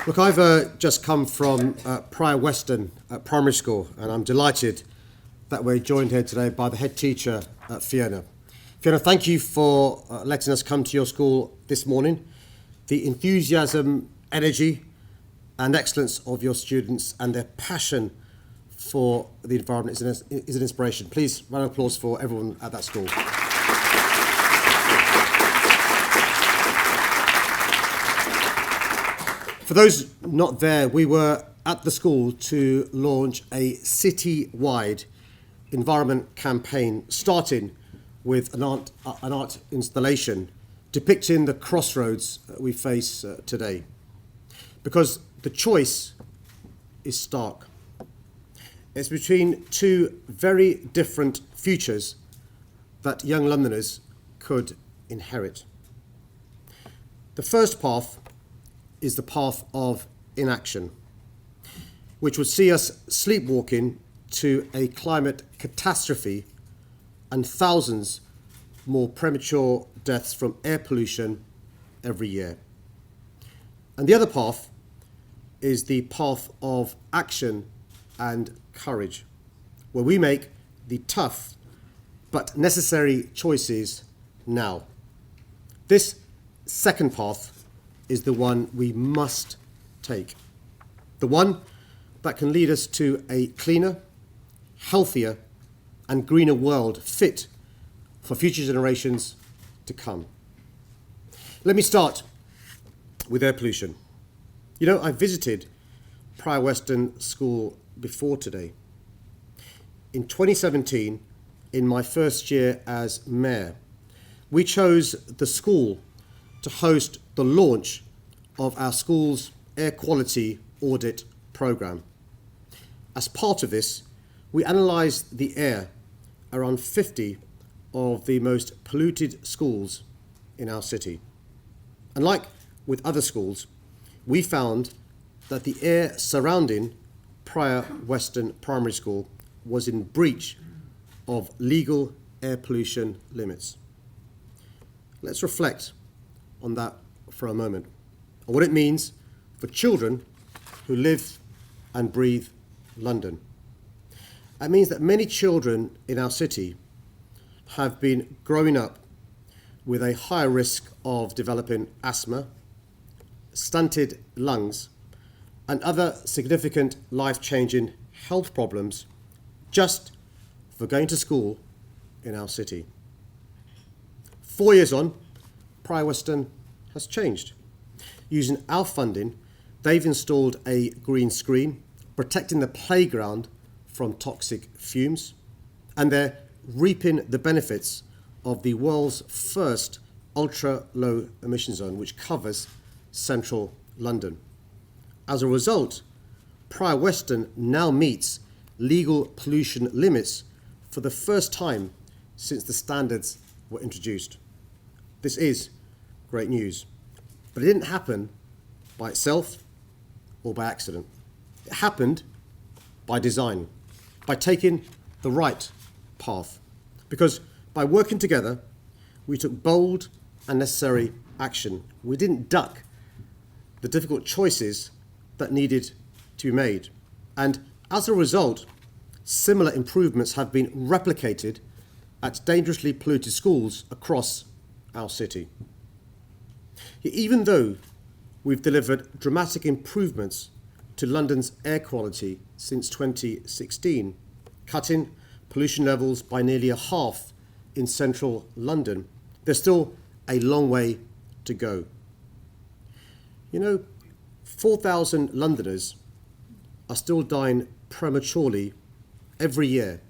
Look, I've just come from Weston Primary School, and I'm delighted that we're joined here today by the head teacher, Fiona. Fiona, thank you for letting us come to your school this morning. The enthusiasm, energy, and excellence of your students and their passion for the environment is an inspiration. Please, round of applause for everyone at that school. For those not there, we were at the school to launch a city-wide environment campaign, starting with an art installation depicting the crossroads we face today. Because the choice is stark. It's between two very different futures that young Londoners could inherit. The first path is the path of inaction, which would see us sleepwalking to a climate catastrophe and thousands more premature deaths from air pollution every year. And the other path is the path of action and courage, where we make the tough but necessary choices now. This second path is the one we must take. The one that can lead us to a cleaner, healthier, and greener world fit for future generations to come. Let me start with air pollution. You know, I visited Weston School before today. In 2017, in my first year as mayor, we chose the school to host the launch of our school's air quality audit programme. As part of this, we analysed the air around 50 of the most polluted schools in our city. And like with other schools, we found that the air surrounding Weston Primary School was in breach of legal air pollution limits. Let's reflect on that for a moment, and what it means for children who live and breathe London. It means that many children in our city have been growing up with a higher risk of developing asthma, stunted lungs, and other significant life-changing health problems just for going to school in our city. 4 years on, Weston has changed. Using our funding, they've installed a green screen protecting the playground from toxic fumes, and they're reaping the benefits of the world's first ultra-low emission zone, which covers central London. As a result, Weston now meets legal pollution limits for the first time since the standards were introduced. This is great news, but it didn't happen by itself or by accident. It happened by design, by taking the right path. Because by working together, we took bold and necessary action. We didn't duck the difficult choices that needed to be made. And as a result, similar improvements have been replicated at dangerously polluted schools across our city. Even though we've delivered dramatic improvements to London's air quality since 2016, cutting pollution levels by nearly a half in central London, there's still a long way to go. You know, 4,000 Londoners are still dying prematurely every year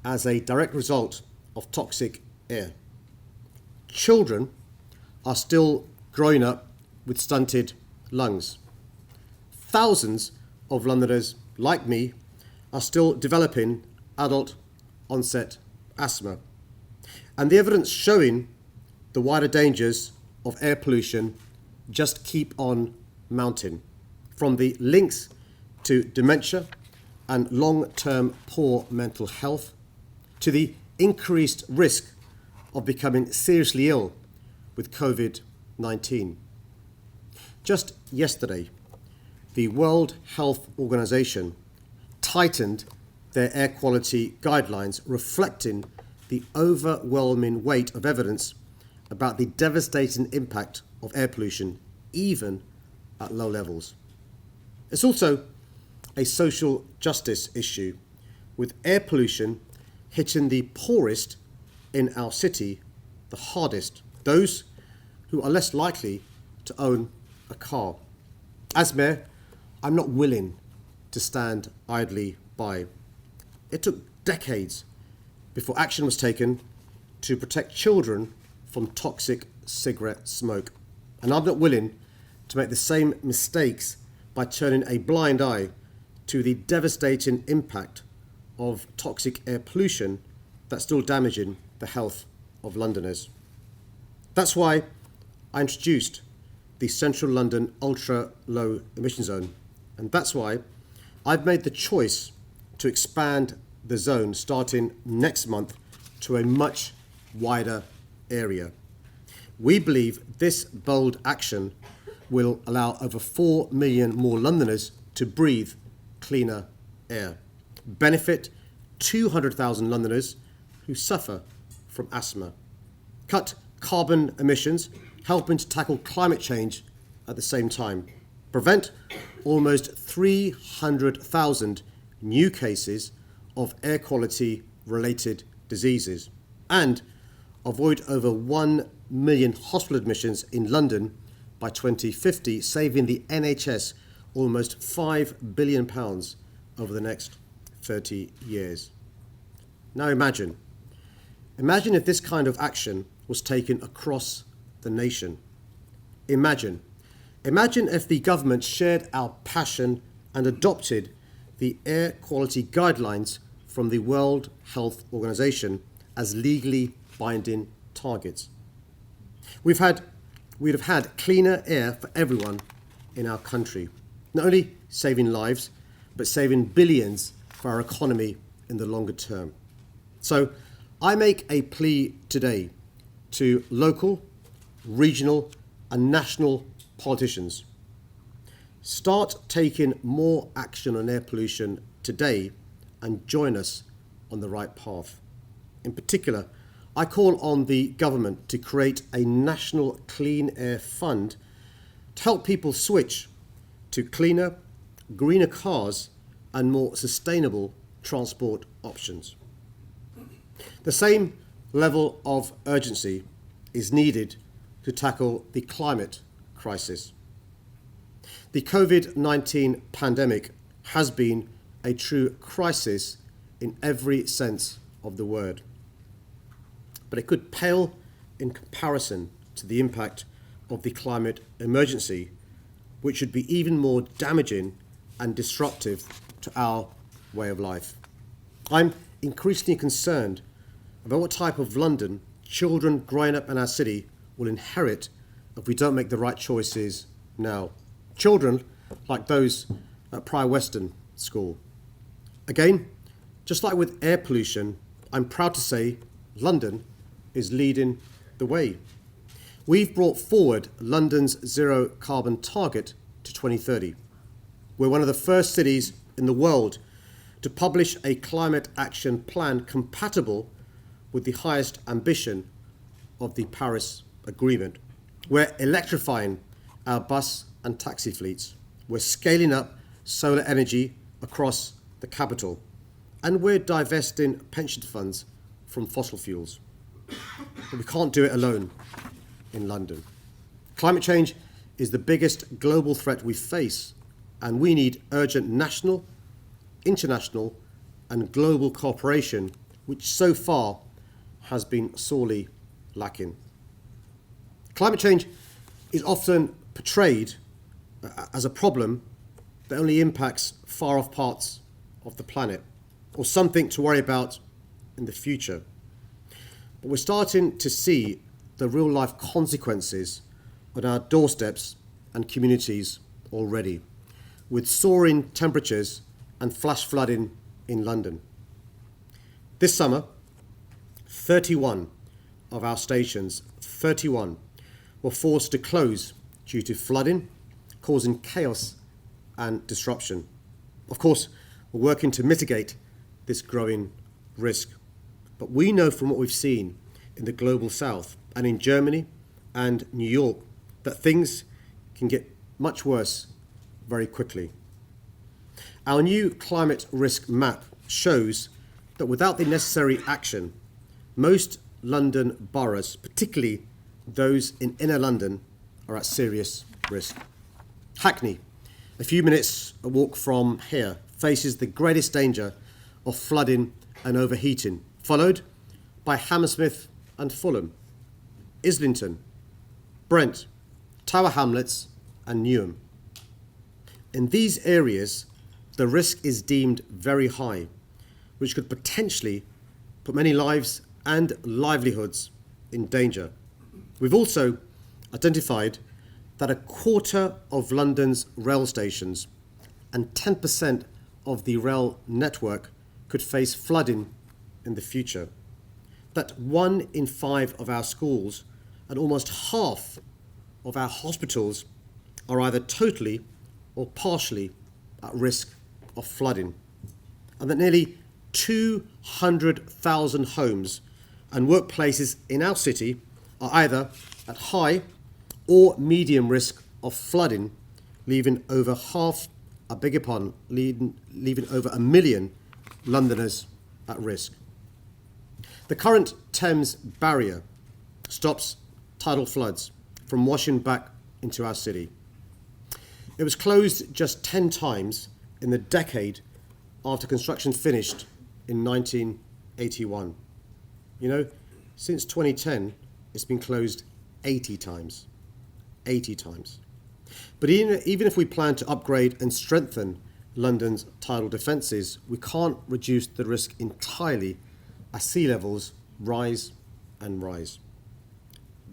as a direct result of toxic air. Children are still growing up with stunted lungs. Thousands of Londoners, like me, are still developing adult onset asthma. And the evidence showing the wider dangers of air pollution just keep on mounting, from the links to dementia and long-term poor mental health, to the increased risk of becoming seriously ill with COVID-19. Just yesterday, the World Health Organization tightened their air quality guidelines, reflecting the overwhelming weight of evidence about the devastating impact of air pollution, even at low levels. It's also a social justice issue, with air pollution hitting the poorest in our city the hardest, those who are less likely to own a car. As Mayor, I'm not willing to stand idly by. It took decades before action was taken to protect children from toxic cigarette smoke. And I'm not willing to make the same mistakes by turning a blind eye to the devastating impact of toxic air pollution that's still damaging the health of Londoners. That's why I introduced the Central London Ultra Low Emission Zone. And that's why I've made the choice to expand the zone starting next month to a much wider area. We believe this bold action will allow over 4 million more Londoners to breathe cleaner air, benefit 200,000 Londoners who suffer from asthma, cut carbon emissions, helping to tackle climate change at the same time, prevent almost 300,000 new cases of air quality related diseases, and avoid over 1 million hospital admissions in London by 2050, saving the NHS almost £5 billion over the next 30 years. Now imagine if this kind of action was taken across the nation. Imagine if the government shared our passion and adopted the air quality guidelines from the World Health Organization as legally binding targets. We'd have had cleaner air for everyone in our country, not only saving lives, but saving billions for our economy in the longer term. So I make a plea today to local, regional, and national politicians. Start taking more action on air pollution today and join us on the right path. In particular, I call on the government to create a national clean air fund to help people switch to cleaner, greener cars and more sustainable transport options. The same level of urgency is needed to tackle the climate crisis. The COVID-19 pandemic has been a true crisis in every sense of the word. But it could pale in comparison to the impact of the climate emergency, which would be even more damaging and disruptive to our way of life. I'm increasingly concerned about what type of London children growing up in our city will inherit if we don't make the right choices now. Children like those at Prior Weston School. Again, just like with air pollution, I'm proud to say London is leading the way. We've brought forward London's zero carbon target to 2030. We're one of the first cities in the world to publish a climate action plan compatible with the highest ambition of the Paris Agreement. We're electrifying our bus and taxi fleets. We're scaling up solar energy across the capital. And we're divesting pension funds from fossil fuels. But we can't do it alone in London. Climate change is the biggest global threat we face, and we need urgent national, international, and global cooperation, which so far has been sorely lacking. Climate change is often portrayed as a problem that only impacts far-off parts of the planet, or something to worry about in the future. But we're starting to see the real-life consequences on our doorsteps and communities already, with soaring temperatures and flash flooding in London. This summer, 31 of our stations, 31, were forced to close due to flooding, causing chaos and disruption. Of course, we're working to mitigate this growing risk. But we know from what we've seen in the global south and in Germany and New York that things can get much worse very quickly. Our new climate risk map shows that without the necessary action, most London boroughs, particularly those in inner London, are at serious risk. Hackney, a few minutes a walk from here, faces the greatest danger of flooding and overheating, followed by Hammersmith and Fulham, Islington, Brent, Tower Hamlets and Newham. In these areas, the risk is deemed very high, which could potentially put many lives and livelihoods in danger. We've also identified that a quarter of London's rail stations and 10% of the rail network could face flooding in the future. That 1 in 5 of our schools and almost half of our hospitals are either totally or partially at risk of flooding, and that nearly 200,000 homes and workplaces in our city are either at high or medium risk of flooding, leaving over a million Londoners at risk. The current Thames barrier stops tidal floods from washing back into our city. It was closed just 10 times in the decade after construction finished in 1981. You know, since 2010, it's been closed 80 times. 80 times. But even if we plan to upgrade and strengthen London's tidal defences, we can't reduce the risk entirely as sea levels rise and rise.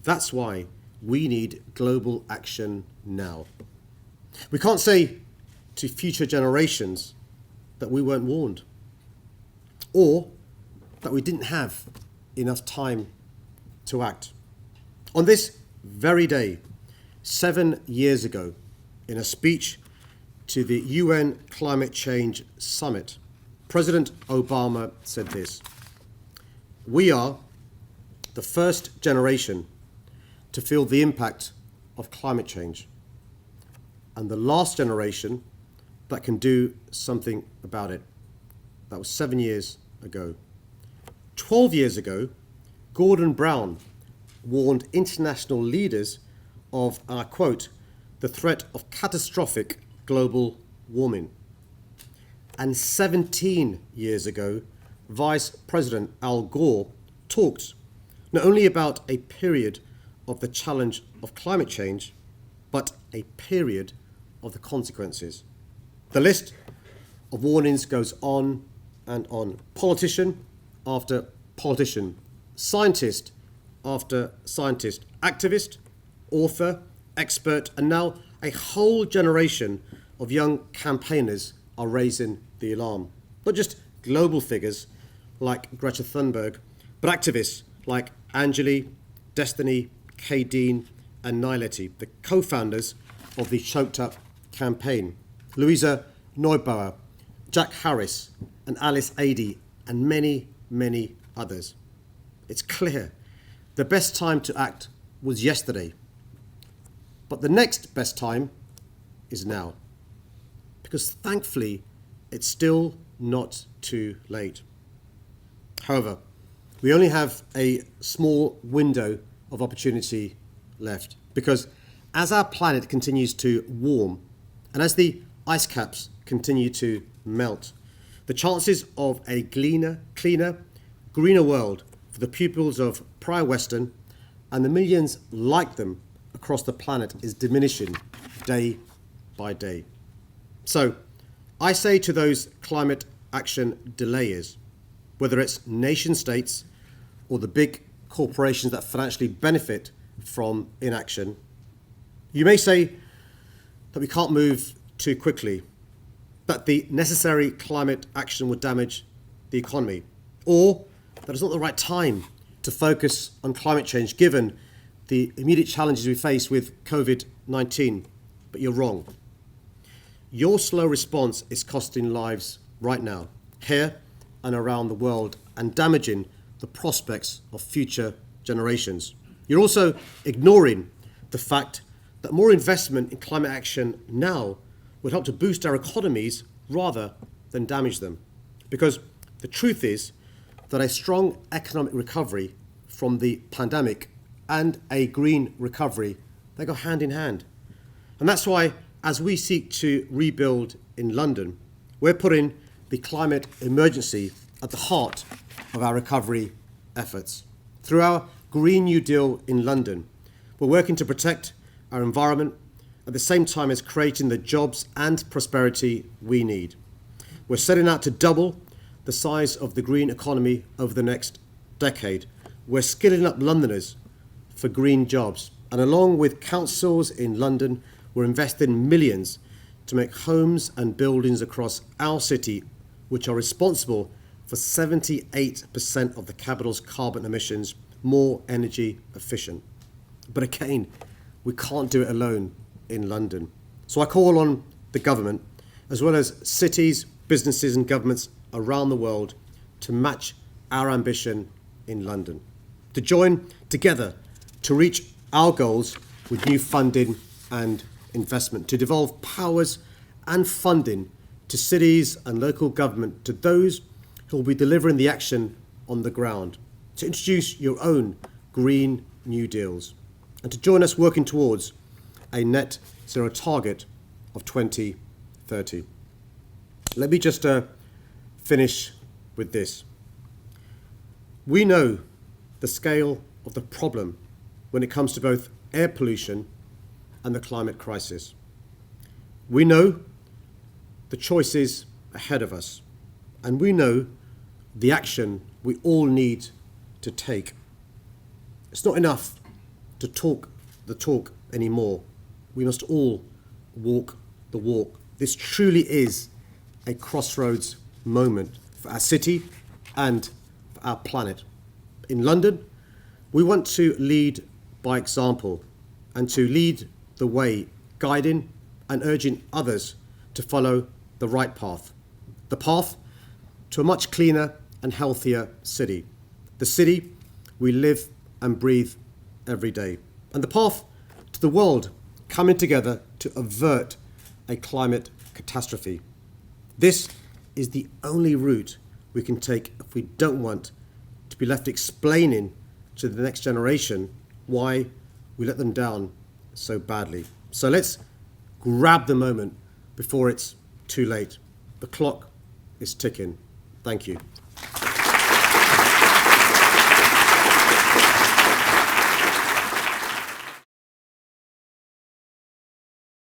That's why we need global action now. We can't say to future generations that we weren't warned, or that we didn't have enough time to act. On this very day, 7 years ago, in a speech to the UN Climate Change Summit, President Obama said this: "We are the first generation to feel the impact of climate change, and the last generation that can do something about it." That was 7 years ago. 12 years ago, Gordon Brown warned international leaders of, and I quote, "the threat of catastrophic global warming." And 17 years ago, Vice President Al Gore talked not only about a period of the challenge of climate change, but a period of the consequences. The list of warnings goes on and on. Politician after politician, scientist after scientist, activist, author, expert, and now a whole generation of young campaigners are raising the alarm. Not just global figures like Greta Thunberg, but activists like Anjali, Destiny, Kay Dean, and Niletti, the co-founders of the Choked Up campaign, Louisa Neubauer, Jack Harris, and Alice Adey, and many, many others. It's clear the best time to act was yesterday, but the next best time is now, because thankfully it's still not too late. However, we only have a small window of opportunity left, because as our planet continues to warm and as the ice caps continue to melt, the chances of a cleaner, greener world for the pupils of Prior Weston and the millions like them across the planet is diminishing day by day. So I say to those climate action delayers, whether it's nation states or the big corporations that financially benefit from inaction, you may say that we can't move too quickly, that the necessary climate action would damage the economy, or that it's not the right time to focus on climate change given the immediate challenges we face with COVID-19. But you're wrong. Your slow response is costing lives right now, here and around the world, and damaging the prospects of future generations. You're also ignoring the fact that more investment in climate action now would help to boost our economies rather than damage them. Because the truth is that a strong economic recovery from the pandemic and a green recovery, they go hand in hand. And that's why, as we seek to rebuild in London, we're putting the climate emergency at the heart of our recovery efforts. Through our Green New Deal in London, we're working to protect our environment at the same time as creating the jobs and prosperity we need. We're setting out to double the size of the green economy over the next decade. We're skilling up Londoners for green jobs. And along with councils in London, we're investing millions to make homes and buildings across our city, which are responsible for 78% of the capital's carbon emissions, more energy efficient. But again, we can't do it alone in London. So I call on the government, as well as cities, businesses and governments around the world, to match our ambition in London, to join together to reach our goals with new funding and investment, to devolve powers and funding to cities and local government, to those who will be delivering the action on the ground, to introduce your own Green New Deals, and to join us working towards a net zero target of 2030. Let me just finish with this. We know the scale of the problem when it comes to both air pollution and the climate crisis. We know the choices ahead of us, and we know the action we all need to take. It's not enough to talk the talk anymore. We must all walk the walk. This truly is a crossroads moment for our city and for our planet. In London, we want to lead by example and to lead the way, guiding and urging others to follow the right path. The path to a much cleaner and healthier city. The city we live and breathe every day. And the path to the world coming together to avert a climate catastrophe. This is the only route we can take if we don't want to be left explaining to the next generation why we let them down so badly. So let's grab the moment before it's too late. The clock is ticking. Thank you.